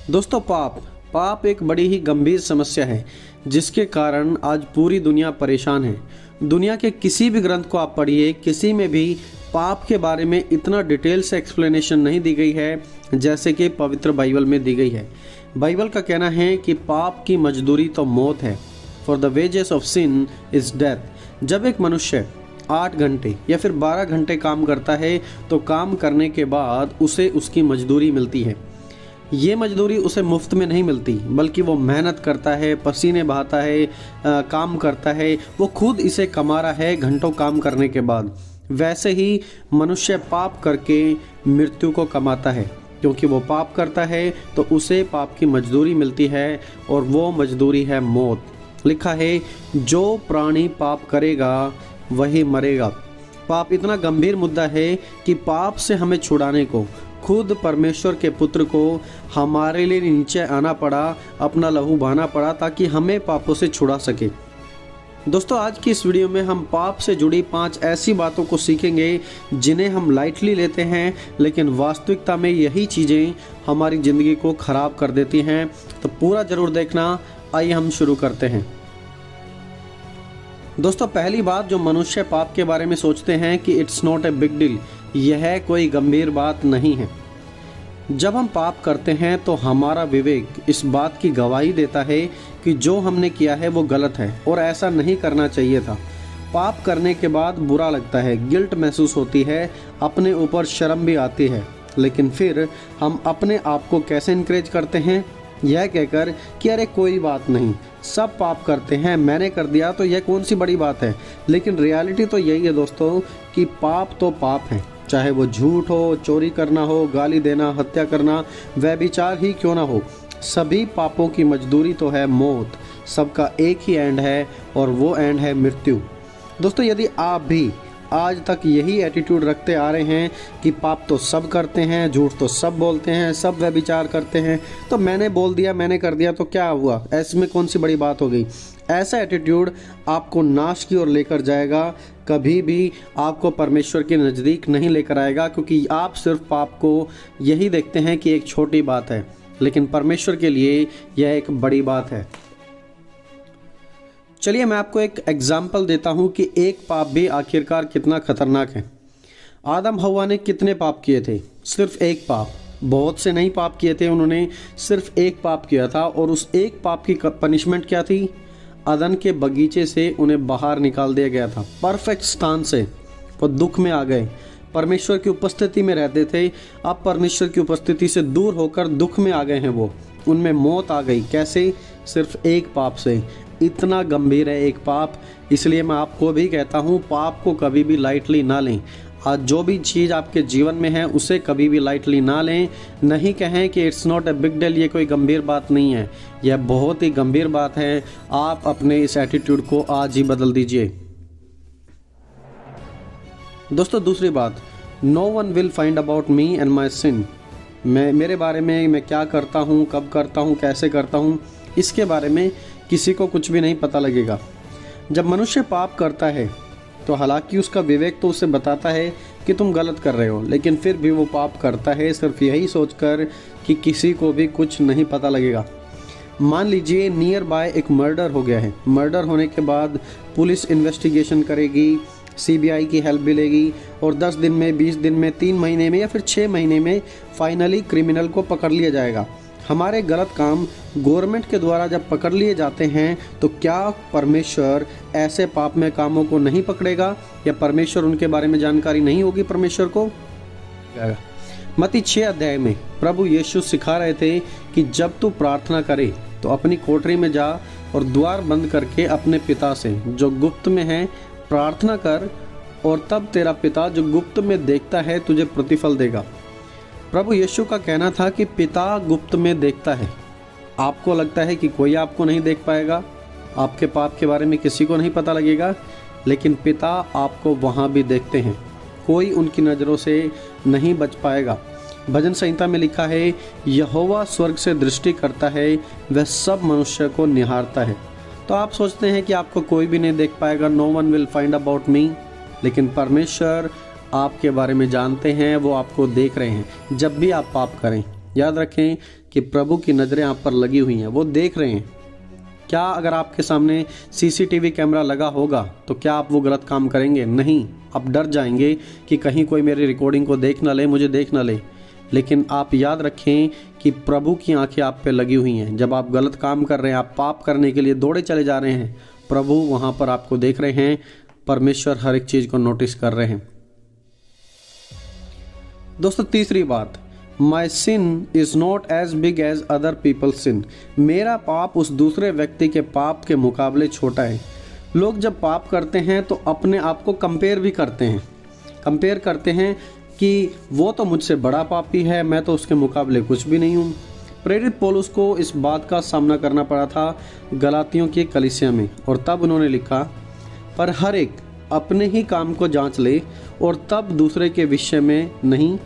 दोस्तों पाप एक बड़ी ही गंभीर समस्या है जिसके कारण आज पूरी दुनिया परेशान है। दुनिया के किसी भी ग्रंथ को आप पढ़िए, किसी में भी पाप के बारे में इतना डिटेल से एक्सप्लेनेशन नहीं दी गई है जैसे कि पवित्र बाइबल में दी गई है। बाइबल का कहना है कि पाप की मजदूरी तो मौत है, for the wages of sin is death. जब एक मनुष्य 8 घंटे या फिर 12 घंटे काम करता है तो काम करने के बाद उसे उसकी मजदूरी मिलती है। ये मजदूरी उसे मुफ्त में नहीं मिलती, बल्कि वो मेहनत करता है, पसीने बहाता है, काम करता है, वो खुद इसे कमा रहा है घंटों काम करने के बाद। वैसे ही मनुष्य पाप करके मृत्यु को कमाता है, क्योंकि वो पाप करता है तो उसे पाप की मजदूरी मिलती है और वो मजदूरी है मौत। लिखा है, जो प्राणी पाप करेगा वही मरेगा। पाप इतना गंभीर मुद्दा है कि पाप से हमें छुड़ाने को खुद परमेश्वर के पुत्र को हमारे लिए नीचे आना पड़ा, अपना लहू बहाना पड़ा ताकि हमें पापों से छुड़ा सके। दोस्तों, आज की इस वीडियो में हम पाप से जुड़ी 5 ऐसी बातों को सीखेंगे जिन्हें हम लाइटली लेते हैं, लेकिन वास्तविकता में यही चीज़ें हमारी ज़िंदगी को ख़राब कर देती हैं। तो पूरा ज़रूर देखना। आइए हम शुरू करते हैं। दोस्तों, पहली बात जो मनुष्य पाप के बारे में सोचते हैं कि it's not a big deal, यह कोई गंभीर बात नहीं है। जब हम पाप करते हैं तो हमारा विवेक इस बात की गवाही देता है कि जो हमने किया है वो गलत है और ऐसा नहीं करना चाहिए था। पाप करने के बाद बुरा लगता है, गिल्ट महसूस होती है, अपने ऊपर शर्म भी आती है, लेकिन फिर हम अपने आप को कैसे इनकरेज करते हैं, यह कहकर कि अरे कोई बात नहीं, सब पाप करते हैं, मैंने कर दिया तो यह कौन सी बड़ी बात है। लेकिन रियलिटी तो यही है दोस्तों कि पाप तो पाप है, चाहे वो झूठ हो, चोरी करना हो, गाली देना, हत्या करना, व्यभिचार ही क्यों ना हो, सभी पापों की मजदूरी तो है मौत। सबका एक ही एंड है और वो एंड है मृत्यु। दोस्तों, यदि आप भी आज तक यही एटीट्यूड रखते आ रहे हैं कि पाप तो सब करते हैं, झूठ तो सब बोलते हैं, सब व्यभिचार करते हैं, तो मैंने बोल दिया, मैंने कर दिया तो क्या हुआ, ऐसे में कौन सी बड़ी बात हो गई, ऐसा एटीट्यूड आपको नाश की ओर लेकर जाएगा, कभी भी आपको परमेश्वर के नज़दीक नहीं लेकर आएगा, क्योंकि आप सिर्फ पाप को यही देखते हैं कि एक छोटी बात है, लेकिन परमेश्वर के लिए यह एक बड़ी बात है। चलिए मैं आपको एक एग्जाम्पल देता हूं कि एक पाप भी आखिरकार कितना खतरनाक है। आदम हव्वा ने कितने पाप किए थे? सिर्फ एक पाप, बहुत से नहीं पाप किए थे, उन्होंने सिर्फ एक पाप किया था। और उस एक पाप की पनिशमेंट क्या थी? अदन के बगीचे से उन्हें बाहर निकाल दिया गया था, परफेक्ट स्थान से। वो दुख में आ गए, परमेश्वर की उपस्थिति में रहते थे, अब परमेश्वर की उपस्थिति से दूर होकर दुख में आ गए हैं। वो उनमें मौत आ गई। कैसे? सिर्फ एक पाप से। इतना गंभीर है एक पाप, इसलिए मैं आपको भी कहता हूँ पाप को कभी भी लाइटली ना लें। आज जो भी चीज़ आपके जीवन में है उसे कभी भी लाइटली ना लें। नहीं कहें कि it's not a big deal, ये कोई गंभीर बात नहीं है, यह बहुत ही गंभीर बात है। आप अपने इस एटीट्यूड को आज ही बदल दीजिए। दोस्तों, दूसरी बात, no one will find about me and my sin. मेरे बारे में मैं क्या करता हूँ, कब करता हूँ, कैसे करता हूँ, इसके बारे में किसी को कुछ भी नहीं पता लगेगा। जब मनुष्य पाप करता है तो हालांकि उसका विवेक तो उसे बताता है कि तुम गलत कर रहे हो, लेकिन फिर भी वो पाप करता है सिर्फ यही सोचकर कि किसी को भी कुछ नहीं पता लगेगा। मान लीजिए नियर बाय एक मर्डर हो गया है। मर्डर होने के बाद पुलिस इन्वेस्टिगेशन करेगी, सीबीआई की हेल्प भी लेगी और 10 दिन में, 20 दिन में, 3 महीने में या फिर 6 महीने में फाइनली क्रिमिनल को पकड़ लिया जाएगा। हमारे गलत काम गवर्नमेंट के द्वारा जब पकड़ लिए जाते हैं तो क्या परमेश्वर ऐसे पाप में कामों को नहीं पकड़ेगा, या परमेश्वर उनके बारे में जानकारी नहीं होगी परमेश्वर को? मत्ती 6 अध्याय में प्रभु यीशु सिखा रहे थे कि जब तू प्रार्थना करे तो अपनी कोठरी में जा और द्वार बंद करके अपने पिता से जो गुप्त में है प्रार्थना कर, और तब तेरा पिता जो गुप्त में देखता है तुझे प्रतिफल देगा। प्रभु यीशु का कहना था कि पिता गुप्त में देखता है। आपको लगता है कि कोई आपको नहीं देख पाएगा, आपके पाप के बारे में किसी को नहीं पता लगेगा, लेकिन पिता आपको वहाँ भी देखते हैं, कोई उनकी नज़रों से नहीं बच पाएगा। भजन संहिता में लिखा है, यहोवा स्वर्ग से दृष्टि करता है, वह सब मनुष्य को निहारता है। तो आप सोचते हैं कि आपको कोई भी नहीं देख पाएगा, no one will find about me, लेकिन परमेश्वर आपके बारे में जानते हैं, वो आपको देख रहे हैं। जब भी आप पाप करें याद रखें कि प्रभु की नज़रें आप पर लगी हुई हैं, वो देख रहे हैं। क्या अगर आपके सामने सीसीटीवी कैमरा लगा होगा तो क्या आप वो गलत काम करेंगे? नहीं, आप डर जाएंगे कि कहीं कोई मेरी रिकॉर्डिंग को देख ना ले, मुझे देख ना ले। लेकिन आप याद रखें कि प्रभु की आंखें आप पे लगी हुई हैं। जब आप गलत काम कर रहे हैं, आप पाप करने के लिए दौड़े चले जा रहे हैं, प्रभु वहाँ पर आपको देख रहे हैं। परमेश्वर हर एक चीज़ को नोटिस कर रहे हैं। दोस्तों तीसरी बात, my sin is not as big as other people sin. मेरा पाप उस दूसरे व्यक्ति के पाप के मुकाबले छोटा है। लोग जब पाप करते हैं तो अपने आप को कंपेयर भी करते हैं, कंपेयर करते हैं कि वो तो मुझसे बड़ा पापी है, मैं तो उसके मुकाबले कुछ भी नहीं हूँ। प्रेरित पौलुस को इस बात का सामना करना पड़ा था गलातियों की कलीसिया में, और तब उन्होंने लिखा, पर हर एक अपने ही काम को जांच ले और तब दूसरे के विषय में नहीं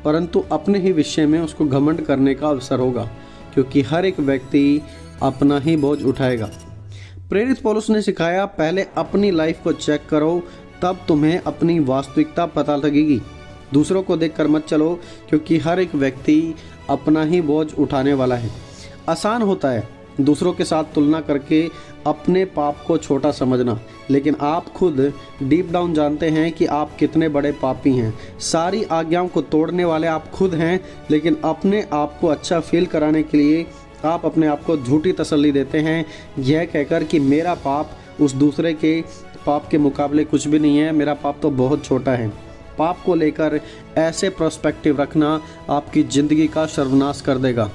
परंतु अपने ही विषय में उसको घमंड करने का अवसर होगा, क्योंकि हर एक व्यक्ति अपना ही बोझ उठाएगा। प्रेरित पौलुस ने सिखाया, पहले अपनी लाइफ को चेक करो, तब तुम्हें अपनी वास्तविकता पता लगेगी। दूसरों को देखकर मत चलो, क्योंकि हर एक व्यक्ति अपना ही बोझ उठाने वाला है। आसान होता है दूसरों के साथ तुलना करके अपने पाप को छोटा समझना, लेकिन आप खुद डीप डाउन जानते हैं कि आप कितने बड़े पापी हैं। सारी आज्ञाओं को तोड़ने वाले आप खुद हैं, लेकिन अपने आप को अच्छा फील कराने के लिए आप अपने आप को झूठी तसल्ली देते हैं, यह कहकर कि मेरा पाप उस दूसरे के पाप के मुकाबले कुछ भी नहीं है, मेरा पाप तो बहुत छोटा है। पाप को लेकर ऐसे पर्सपेक्टिव रखना आपकी ज़िंदगी का सर्वनाश कर देगा।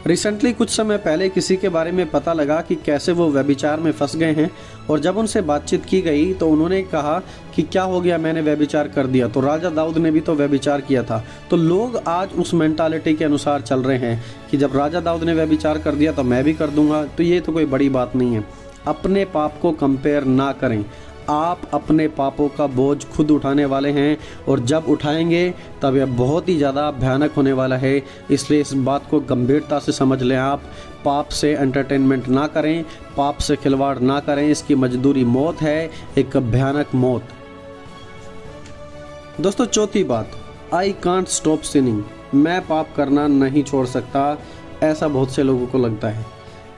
रिसेंटली कुछ समय पहले किसी के बारे में पता लगा कि कैसे वो व्यभिचार में फंस गए हैं, और जब उनसे बातचीत की गई तो उन्होंने कहा कि क्या हो गया, मैंने व्यभिचार कर दिया, तो राजा दाऊद ने भी तो व्यभिचार किया था। तो लोग आज उस मेंटालिटी के अनुसार चल रहे हैं कि जब राजा दाऊद ने व्यभिचार कर दिया तो मैं भी कर दूंगा, तो ये तो कोई बड़ी बात नहीं है। अपने पाप को कंपेयर ना करें। आप अपने पापों का बोझ खुद उठाने वाले हैं, और जब उठाएंगे तब यह बहुत ही ज़्यादा भयानक होने वाला है। इसलिए इस बात को गंभीरता से समझ लें। आप पाप से एंटरटेनमेंट ना करें, पाप से खिलवाड़ ना करें। इसकी मजदूरी मौत है, एक भयानक मौत। दोस्तों चौथी बात, आई कांट स्टॉप सिनिंग। मैं पाप करना नहीं छोड़ सकता, ऐसा बहुत से लोगों को लगता है।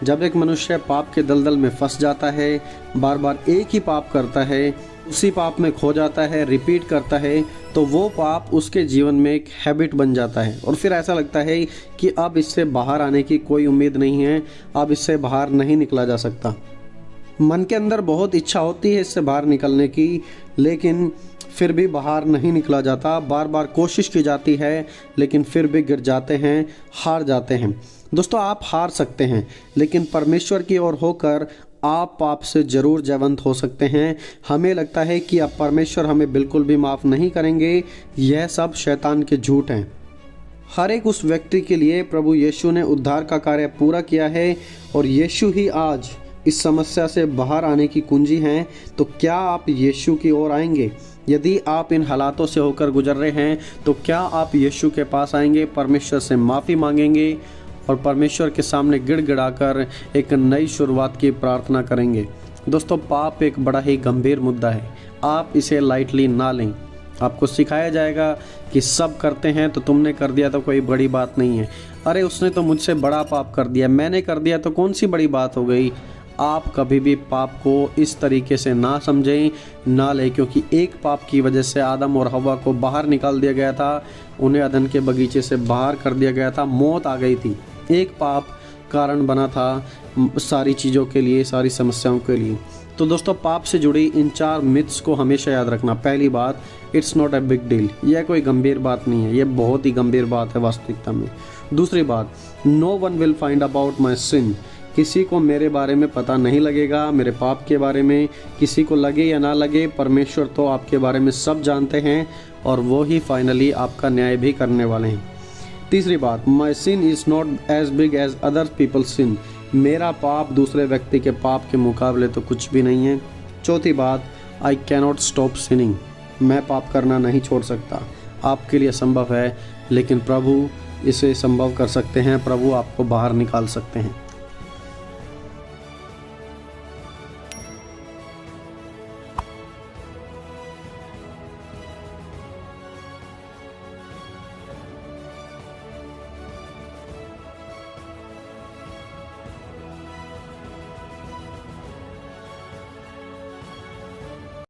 जब एक मनुष्य पाप के दलदल में फंस जाता है, बार बार एक ही पाप करता है, उसी पाप में खो जाता है, रिपीट करता है, तो वो पाप उसके जीवन में एक हैबिट बन जाता है, और फिर ऐसा लगता है कि अब इससे बाहर आने की कोई उम्मीद नहीं है, अब इससे बाहर नहीं निकला जा सकता। मन के अंदर बहुत इच्छा होती है इससे बाहर निकलने की, लेकिन फिर भी बाहर नहीं निकला जाता। बार बार कोशिश की जाती है, लेकिन फिर भी गिर जाते हैं, हार जाते हैं। दोस्तों आप हार सकते हैं, लेकिन परमेश्वर की ओर होकर आप पाप से ज़रूर जयवंत हो सकते हैं। हमें लगता है कि अब परमेश्वर हमें बिल्कुल भी माफ़ नहीं करेंगे, यह सब शैतान के झूठ हैं। हर एक उस व्यक्ति के लिए प्रभु यीशु ने उद्धार का कार्य पूरा किया है, और यीशु ही आज इस समस्या से बाहर आने की कुंजी हैं। तो क्या आप यीशु की ओर आएंगे? यदि आप इन हालातों से होकर गुजर रहे हैं तो क्या आप यीशु के पास आएंगे, परमेश्वर से माफ़ी मांगेंगे और परमेश्वर के सामने गिड़गिड़ाकर एक नई शुरुआत की प्रार्थना करेंगे? दोस्तों पाप एक बड़ा ही गंभीर मुद्दा है, आप इसे लाइटली ना लें। आपको सिखाया जाएगा कि सब करते हैं तो तुमने कर दिया तो कोई बड़ी बात नहीं है। अरे उसने तो मुझसे बड़ा पाप कर दिया, मैंने कर दिया तो कौन सी बड़ी बात हो गई। आप कभी भी पाप को इस तरीके से ना समझें, ना लें, क्योंकि एक पाप की वजह से आदम और हवा को बाहर निकाल दिया गया था, उन्हें अदन के बगीचे से बाहर कर दिया गया था, मौत आ गई थी। एक पाप कारण बना था सारी चीज़ों के लिए, सारी समस्याओं के लिए। तो दोस्तों पाप से जुड़ी इन 4 मिथ्स को हमेशा याद रखना। पहली बात, it's not a big deal, यह कोई गंभीर बात नहीं है, यह बहुत ही गंभीर बात है वास्तविकता में। दूसरी बात, no one will find about my sin, किसी को मेरे बारे में पता नहीं लगेगा, मेरे पाप के बारे में। किसी को लगे या ना लगे, परमेश्वर तो आपके बारे में सब जानते हैं, और वो ही फाइनली आपका न्याय भी करने वाले हैं। तीसरी बात, my sin is not as big as other people sin, मेरा पाप दूसरे व्यक्ति के पाप के मुकाबले तो कुछ भी नहीं है। चौथी बात, आई कैनॉट स्टॉप सिनिंग, मैं पाप करना नहीं छोड़ सकता। आपके लिए संभव है, लेकिन प्रभु इसे संभव कर सकते हैं, प्रभु आपको बाहर निकाल सकते हैं।